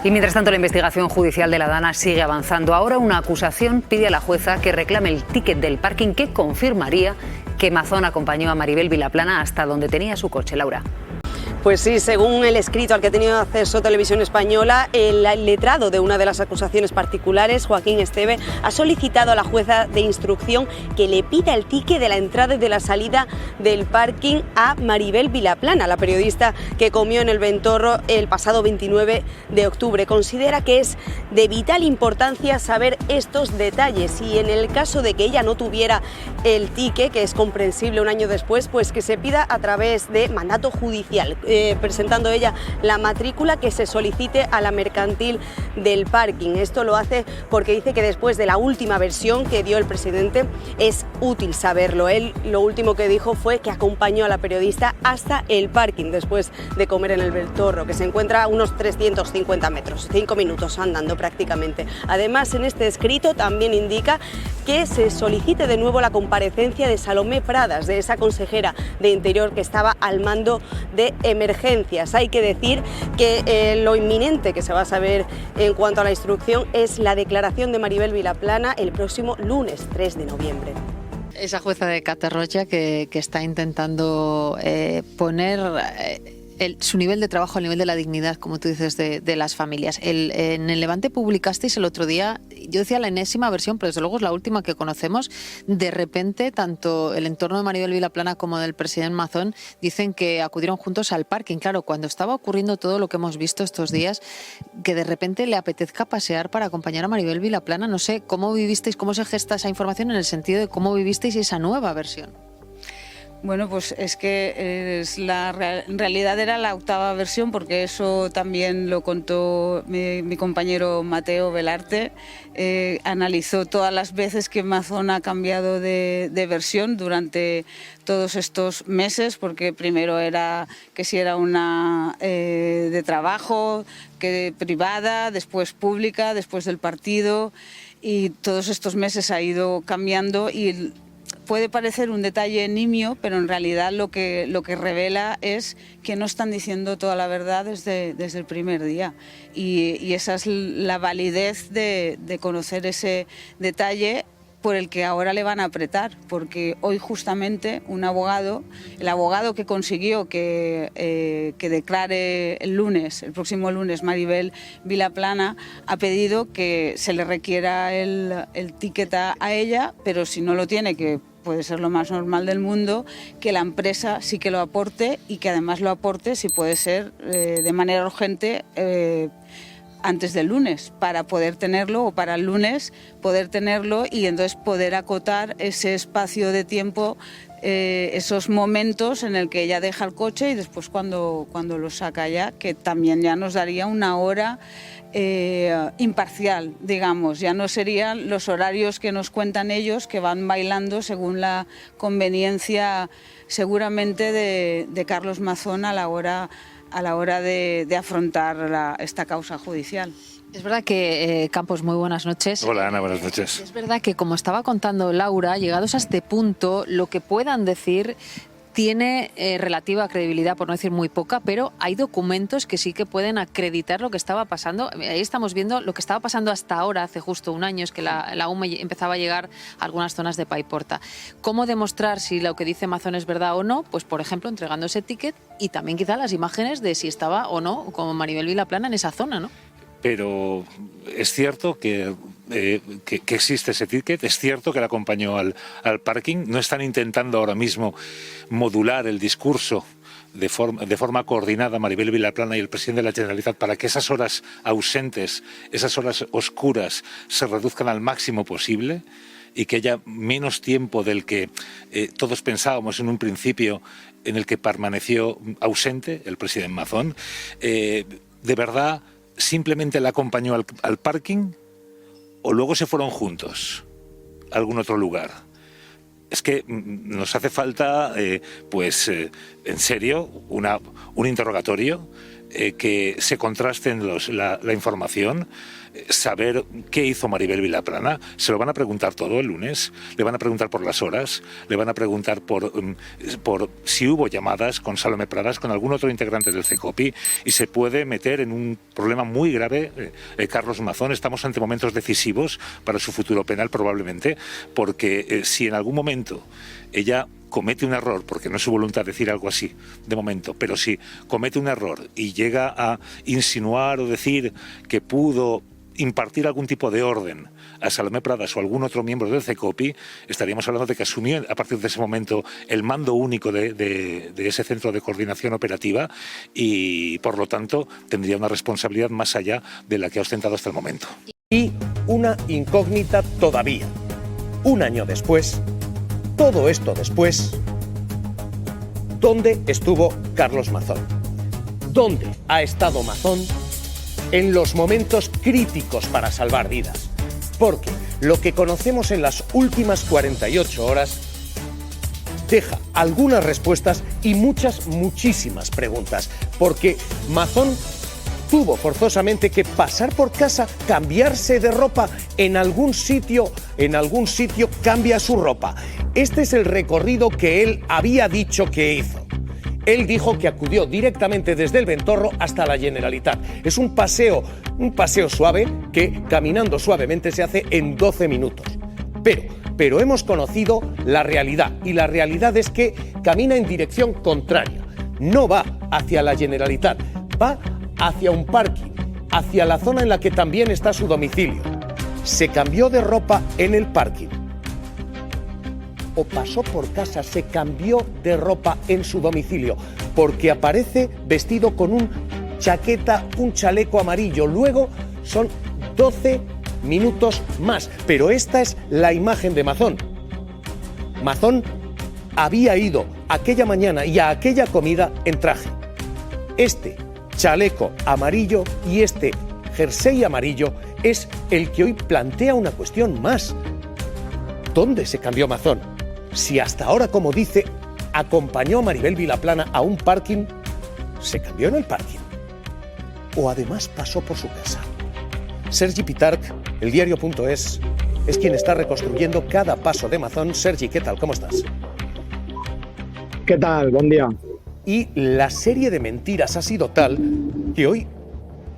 Y mientras tanto, la investigación judicial de la Dana sigue avanzando. Ahora una acusación pide a la jueza que reclame el ticket del parking que confirmaría que Mazón acompañó a Maribel Vilaplana hasta donde tenía su coche. Laura. Pues sí, según el escrito al que ha tenido acceso Televisión Española, el letrado de una de las acusaciones particulares, Joaquín Esteve, ha solicitado a la jueza de instrucción que le pida el ticket de la entrada y de la salida del parking a Maribel Vilaplana, la periodista que comió en el Ventorro el pasado 29 de octubre. Considera que es de vital importancia saber estos detalles y en el caso de que ella no tuviera el ticket, que es comprensible un año después, pues que se pida a través de mandato judicial. Presentando ella la matrícula que se solicite a la mercantil del parking. Esto lo hace porque dice que después de la última versión que dio el presidente es útil saberlo. Él lo último que dijo fue que acompañó a la periodista hasta el parking después de comer en el Ventorro, que se encuentra a unos 350 metros, 5 minutos andando prácticamente. Además, en este escrito también indica que se solicite de nuevo la comparecencia de Salomé Pradas, de esa consejera de Interior que estaba al mando de emergencias. Hay que decir que lo inminente que se va a saber en cuanto a la instrucción es la declaración de Maribel Vilaplana el próximo lunes 3 de noviembre. Esa jueza de Catarroja que está intentando poner su nivel de trabajo al nivel de la dignidad, como tú dices, de las familias. En el Levante publicasteis el otro día, yo decía la enésima versión, pero desde luego es la última que conocemos. De repente, tanto el entorno de Maribel Vilaplana como del presidente Mazón dicen que acudieron juntos al parking. Claro, cuando estaba ocurriendo todo lo que hemos visto estos días, que de repente le apetezca pasear para acompañar a Maribel Vilaplana, no sé, ¿cómo vivisteis, cómo se gesta esa información en el sentido de cómo vivisteis esa nueva versión? Bueno, pues es que en realidad era la octava versión, porque eso también lo contó mi compañero Mateo Velarte. Analizó todas las veces que Mazón ha cambiado de versión durante todos estos meses, porque primero era que si era una de trabajo, que privada, después pública, después del partido, y todos estos meses ha ido cambiando y puede parecer un detalle nimio, pero en realidad lo que revela es que no están diciendo toda la verdad desde el primer día. Y esa es la validez de conocer ese detalle por el que ahora le van a apretar, porque hoy justamente un abogado, el abogado que consiguió que declare el próximo lunes Maribel Vilaplana, ha pedido que se le requiera el ticket a ella, pero si no lo tiene, que puede ser lo más normal del mundo, que la empresa sí que lo aporte y que además lo aporte, si puede ser de manera urgente, antes del lunes, para poder tenerlo, o para el lunes poder tenerlo, y entonces poder acotar ese espacio de tiempo, esos momentos en el que ella deja el coche y después cuando lo saca ya, que también ya nos daría una hora imparcial, digamos. Ya no serían los horarios que nos cuentan ellos, que van bailando según la conveniencia seguramente de Carlos Mazón a la hora de afrontar esta causa judicial. Es verdad que, Campos, muy buenas noches. Hola, Ana, buenas noches. Es verdad que, como estaba contando Laura, llegados a este punto, lo que puedan decir tiene relativa credibilidad, por no decir muy poca, pero hay documentos que sí que pueden acreditar lo que estaba pasando. Ahí estamos viendo lo que estaba pasando hasta ahora, hace justo un año, es que la humo empezaba a llegar a algunas zonas de Paiporta. ¿Cómo demostrar si lo que dice Mazón es verdad o no? Pues, por ejemplo, entregando ese ticket y también quizá las imágenes de si estaba o no, como Maribel Vilaplana, en esa zona, ¿no? Pero es cierto que existe ese ticket, es cierto que la acompañó al parking. No están intentando ahora mismo modular el discurso de forma coordinada Maribel Vilaplana y el presidente de la Generalitat para que esas horas ausentes, esas horas oscuras, se reduzcan al máximo posible y que haya menos tiempo del que todos pensábamos en un principio, en el que permaneció ausente el presidente Mazón. ¿De verdad simplemente la acompañó al parking o luego se fueron juntos a algún otro lugar? Es que nos hace falta, en serio, un interrogatorio que se contrasten la información, saber qué hizo Maribel Vilaplana. Se lo van a preguntar todo el lunes, le van a preguntar por las horas, le van a preguntar por si hubo llamadas con Salomé Pradas, con algún otro integrante del CECOPI, y se puede meter en un problema muy grave Carlos Mazón. Estamos ante momentos decisivos para su futuro penal probablemente, porque si en algún momento ella comete un error, porque no es su voluntad decir algo así de momento, pero si comete un error y llega a insinuar o decir que pudo impartir algún tipo de orden a Salomé Pradas o algún otro miembro del CECOPI, estaríamos hablando de que asumió a partir de ese momento el mando único de ese centro de coordinación operativa y, por lo tanto, tendría una responsabilidad más allá de la que ha ostentado hasta el momento. Y una incógnita todavía. Un año después, todo esto después, ¿dónde estuvo Carlos Mazón? ¿Dónde ha estado Mazón en los momentos críticos para salvar vidas? Porque lo que conocemos en las últimas 48 horas deja algunas respuestas y muchísimas preguntas. Porque Mazón tuvo forzosamente que pasar por casa, cambiarse de ropa en algún sitio cambia su ropa. Este es el recorrido que él había dicho que hizo. Él dijo que acudió directamente desde el Ventorro hasta la Generalitat. Es un paseo suave que caminando suavemente se hace en 12 minutos. Pero hemos conocido la realidad, y la realidad es que camina en dirección contraria. No va hacia la Generalitat, va hacia un parking, hacia la zona en la que también está su domicilio. Se cambió de ropa en el parking, o pasó por casa, se cambió de ropa en su domicilio, porque aparece vestido con un chaleco amarillo. Luego son 12 minutos más, pero esta es la imagen de Mazón. Mazón había ido aquella mañana y a aquella comida en traje. Este chaleco amarillo y este jersey amarillo es el que hoy plantea una cuestión más. ¿Dónde se cambió Mazón? Si hasta ahora, como dice, acompañó a Maribel Vilaplana a un parking, ¿se cambió en el parking? ¿O además pasó por su casa? Sergi Pitarch, eldiario.es, es quien está reconstruyendo cada paso de Mazón. Sergi, ¿qué tal? ¿Cómo estás? ¿Qué tal? Buen día. Y la serie de mentiras ha sido tal que hoy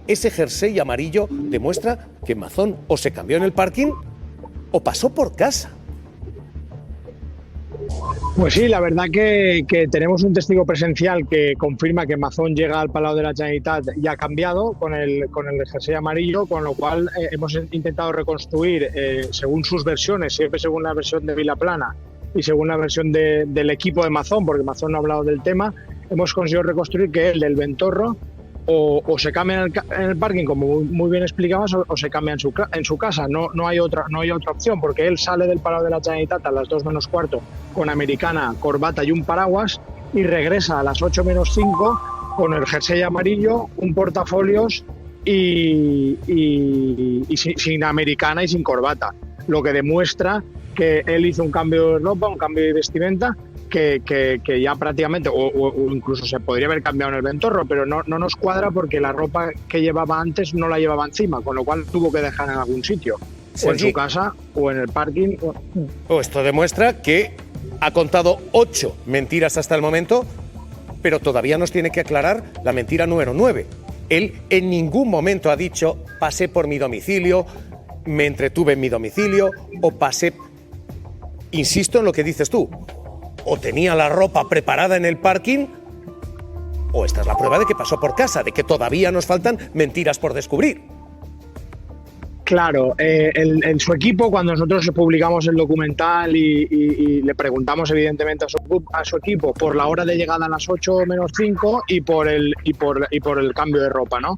ese jersey amarillo demuestra que Mazón o se cambió en el parking o pasó por casa. Pues sí, la verdad que tenemos un testigo presencial que confirma que Mazón llega al Palau de la Generalitat y ha cambiado con el jersey amarillo, con lo cual hemos intentado reconstruir según sus versiones, siempre según la versión de Vilaplana y según la versión del equipo de Mazón, porque Mazón no ha hablado del tema. Hemos conseguido reconstruir que él del Ventorro o se cambia en el parking, como muy bien explicabas, o se cambia en su casa. No hay otra opción, porque él sale del Palau de la Generalitat a las 2 menos cuarto con americana, corbata y un paraguas, y regresa a las 8 menos 5 con el jersey amarillo, un portafolios y sin americana y sin corbata, lo que demuestra que él hizo un cambio de ropa, un cambio de vestimenta que ya prácticamente, o incluso se podría haber cambiado en el Ventorro, pero no nos cuadra porque la ropa que llevaba antes no la llevaba encima, con lo cual tuvo que dejar en algún sitio, o en su casa o en el parking. Esto demuestra que ha contado 8 mentiras hasta el momento, pero todavía nos tiene que aclarar la mentira número 9. Él en ningún momento ha dicho pasé por mi domicilio, me entretuve en mi domicilio o pasé. Insisto en lo que dices tú. O tenía la ropa preparada en el parking, o esta es la prueba de que pasó por casa, de que todavía nos faltan mentiras por descubrir. Claro, en su equipo, cuando nosotros publicamos el documental y le preguntamos evidentemente a su equipo por la hora de llegada a las 8 menos 5 y por el cambio de ropa, ¿no?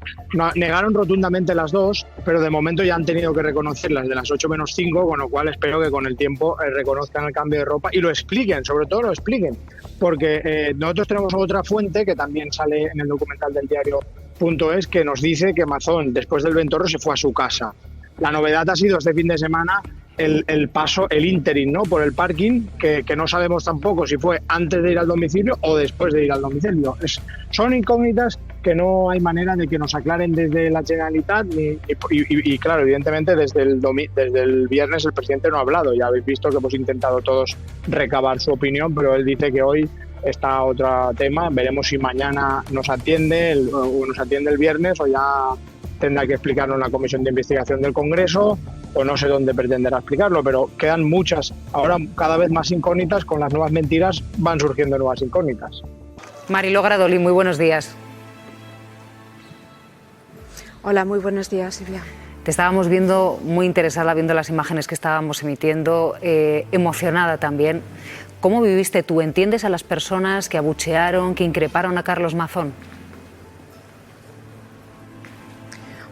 Negaron rotundamente las dos, pero de momento ya han tenido que reconocer las de las 8 menos 5, con lo cual espero que con el tiempo reconozcan el cambio de ropa y lo expliquen, sobre todo lo expliquen, porque nosotros tenemos otra fuente que también sale en el documental del diario.es que nos dice que Mazón, después del Ventorro, se fue a su casa. La novedad ha sido este fin de semana el paso, el ínterin, ¿no? Por el parking, que no sabemos tampoco si fue antes de ir al domicilio o después de ir al domicilio. Son incógnitas que no hay manera de que nos aclaren desde la Generalitat y claro, evidentemente desde el viernes el presidente no ha hablado. Ya habéis visto que hemos intentado todos recabar su opinión, pero él dice que hoy está otro tema. Veremos si mañana nos atiende el viernes o ya tendrá que explicarlo en la comisión de investigación del Congreso, o no sé dónde pretenderá explicarlo, pero quedan muchas, ahora cada vez más incógnitas. Con las nuevas mentiras van surgiendo nuevas incógnitas. Mariló Gradoli, muy buenos días. Hola, muy buenos días, Silvia. Te estábamos viendo muy interesada, viendo las imágenes que estábamos emitiendo, emocionada también. ¿Cómo viviste tú? ¿Entiendes a las personas que abuchearon, que increparon a Carlos Mazón?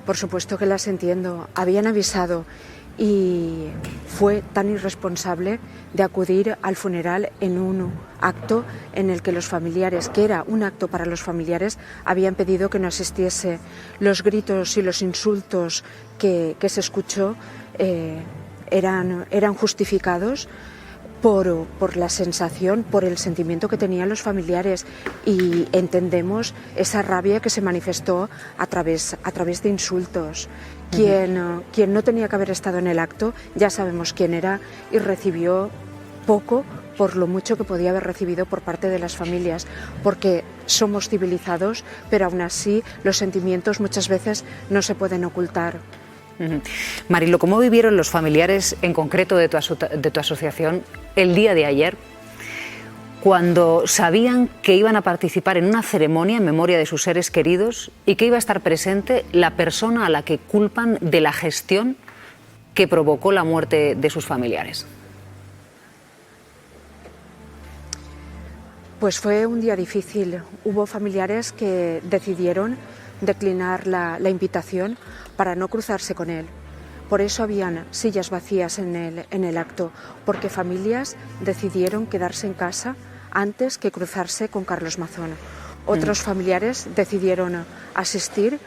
Por supuesto que las entiendo. Habían avisado y fue tan irresponsable de acudir al funeral en un acto en el que los familiares, que era un acto para los familiares, habían pedido que no asistiese. Los gritos y los insultos que se escuchó eran justificados por la sensación, por el sentimiento que tenían los familiares, y entendemos esa rabia que se manifestó a través de insultos. Quien no tenía que haber estado en el acto, ya sabemos quién era, y recibió poco por lo mucho que podía haber recibido por parte de las familias, porque somos civilizados, pero aún así los sentimientos muchas veces no se pueden ocultar. Marilo, ¿cómo vivieron los familiares, en concreto de tu asociación, el día de ayer, cuando sabían que iban a participar en una ceremonia en memoria de sus seres queridos y que iba a estar presente la persona a la que culpan de la gestión que provocó la muerte de sus familiares? Pues fue un día difícil. Hubo familiares que decidieron declinar la invitación para no cruzarse con él. Por eso habían sillas vacías en el acto, porque familias decidieron quedarse en casa antes que cruzarse con Carlos Mazón. Otros familiares decidieron asistir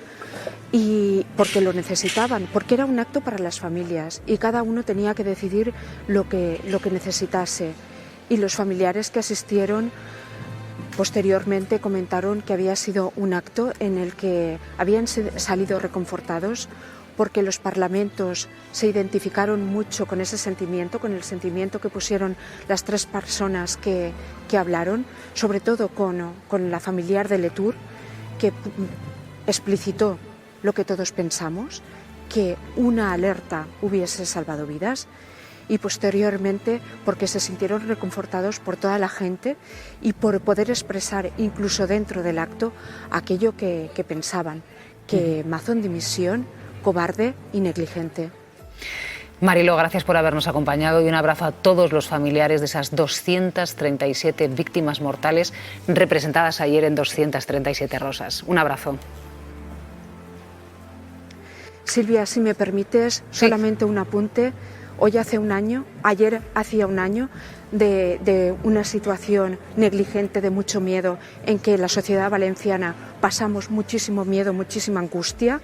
y porque lo necesitaban, porque era un acto para las familias y cada uno tenía que decidir lo que necesitase. Y los familiares que asistieron posteriormente comentaron que había sido un acto en el que habían salido reconfortados, porque los parlamentos se identificaron mucho con ese sentimiento, con el sentimiento que pusieron las tres personas que hablaron, sobre todo con la familiar de Letour, que explicitó lo que todos pensamos, que una alerta hubiese salvado vidas, y posteriormente porque se sintieron reconfortados por toda la gente y por poder expresar incluso dentro del acto aquello que pensaban, que Mazón dimisión, cobarde y negligente. Marilo, gracias por habernos acompañado y un abrazo a todos los familiares de esas 237 víctimas mortales representadas ayer en 237 rosas. Un abrazo. Silvia, si me permites, solamente un apunte. Ayer hacía un año de una situación negligente, de mucho miedo, en que la sociedad valenciana pasamos muchísimo miedo, muchísima angustia,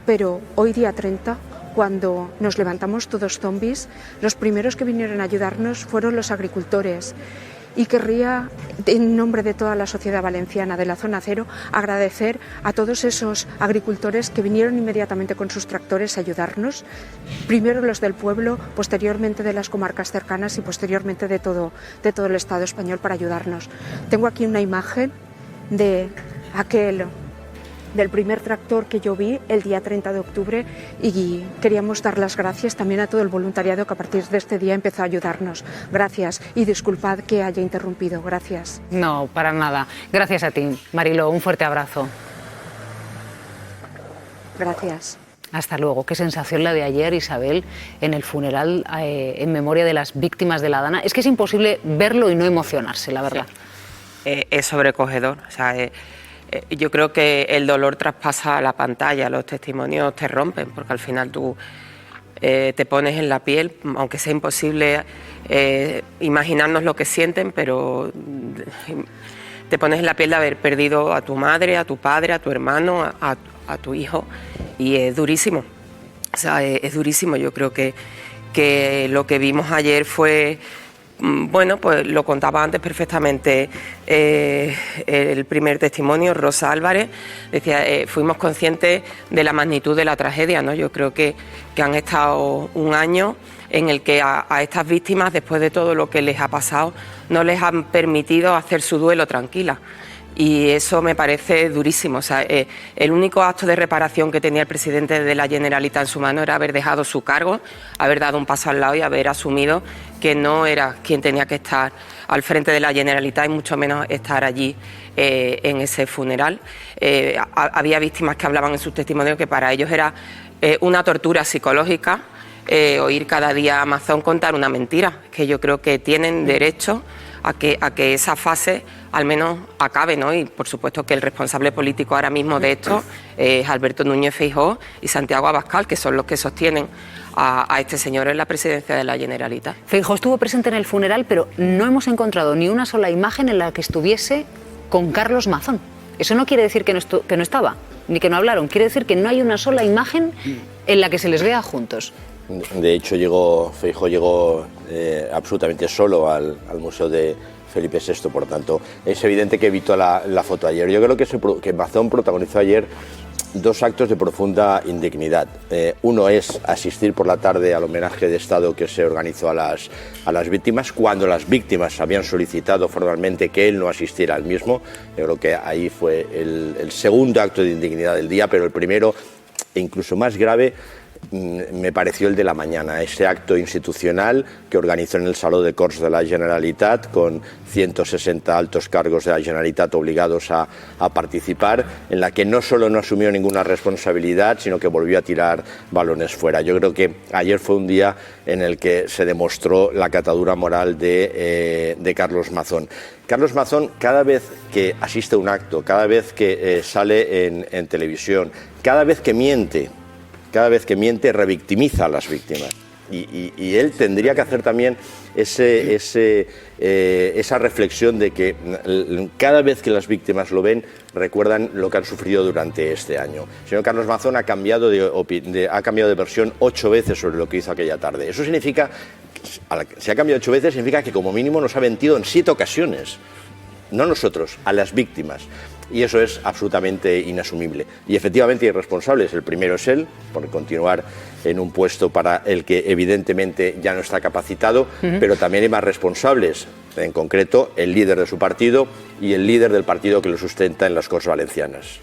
pero hoy día 30, cuando nos levantamos todos zombies, los primeros que vinieron a ayudarnos fueron los agricultores. Y querría, en nombre de toda la sociedad valenciana de la Zona Cero, agradecer a todos esos agricultores que vinieron inmediatamente con sus tractores a ayudarnos, primero los del pueblo, posteriormente de las comarcas cercanas y posteriormente de todo el Estado español para ayudarnos. Tengo aquí una imagen del primer tractor que yo vi el día 30 de octubre y queríamos dar las gracias también a todo el voluntariado que a partir de este día empezó a ayudarnos. Gracias y disculpad que haya interrumpido. Gracias. No, para nada. Gracias a ti, Marilo. Un fuerte abrazo. Gracias. Hasta luego. Qué sensación la de ayer, Isabel, en el funeral en memoria de las víctimas de la Dana. Es que es imposible verlo y no emocionarse, la verdad. Sí. Es sobrecogedor. O sea, yo creo que el dolor traspasa la pantalla, los testimonios te rompen, porque al final tú te pones en la piel, aunque sea imposible imaginarnos lo que sienten, pero te pones en la piel de haber perdido a tu madre, a tu padre, a tu hermano, a tu hijo, y es durísimo. O sea, es durísimo. Yo creo que lo que vimos ayer fue bueno, pues lo contaba antes perfectamente el primer testimonio, Rosa Álvarez, decía, fuimos conscientes de la magnitud de la tragedia, ¿no? Yo creo que han estado un año en el que a estas víctimas, después de todo lo que les ha pasado, no les han permitido hacer su duelo tranquila. Y eso me parece durísimo. O sea, el único acto de reparación que tenía el presidente de la Generalitat en su mano era haber dejado su cargo, haber dado un paso al lado y haber asumido que no era quien tenía que estar al frente de la Generalitat y mucho menos estar allí en ese funeral. Había víctimas que hablaban en sus testimonios que para ellos era una tortura psicológica oír cada día a Mazón contar una mentira, que yo creo que tienen derecho a que esa fase al menos acabe, ¿no? Y por supuesto que el responsable político ahora mismo de esto es Alberto Núñez Feijóo y Santiago Abascal, que son los que sostienen a este señor en la presidencia de la Generalitat. Feijóo estuvo presente en el funeral, pero no hemos encontrado ni una sola imagen en la que estuviese con Carlos Mazón. Eso no quiere decir que no estaba, ni que no hablaron. Quiere decir que no hay una sola imagen en la que se les vea juntos. De hecho, Feijóo llegó absolutamente solo al Museo de Felipe VI, por tanto, es evidente que evitó la foto ayer. Yo creo que Mazón protagonizó ayer dos actos de profunda indignidad. Uno es asistir por la tarde al homenaje de Estado que se organizó a las víctimas, cuando las víctimas habían solicitado formalmente que él no asistiera al mismo. Yo creo que ahí fue el segundo acto de indignidad del día, pero el primero, e incluso más grave, me pareció el de la mañana, ese acto institucional que organizó en el Saló de Corts de la Generalitat, con 160 altos cargos de la Generalitat obligados a participar, en la que no solo no asumió ninguna responsabilidad, sino que volvió a tirar balones fuera. Yo creo que ayer fue un día en el que se demostró la catadura moral de Carlos Mazón. Carlos Mazón, cada vez que asiste a un acto, cada vez que sale en televisión, cada vez que miente, revictimiza a las víctimas. Y él tendría que hacer también esa reflexión de que cada vez que las víctimas lo ven, recuerdan lo que han sufrido durante este año. El señor Carlos Mazón ha cambiado de versión 8 veces sobre lo que hizo aquella tarde. Eso significa, si ha cambiado 8 veces, significa que como mínimo nos ha mentido en 7 ocasiones. No nosotros, a las víctimas. Y eso es absolutamente inasumible. Y efectivamente hay responsables. El primero es él, por continuar en un puesto para el que evidentemente ya no está capacitado, pero también hay más responsables, en concreto el líder de su partido y el líder del partido que lo sustenta en las Corts Valencianas.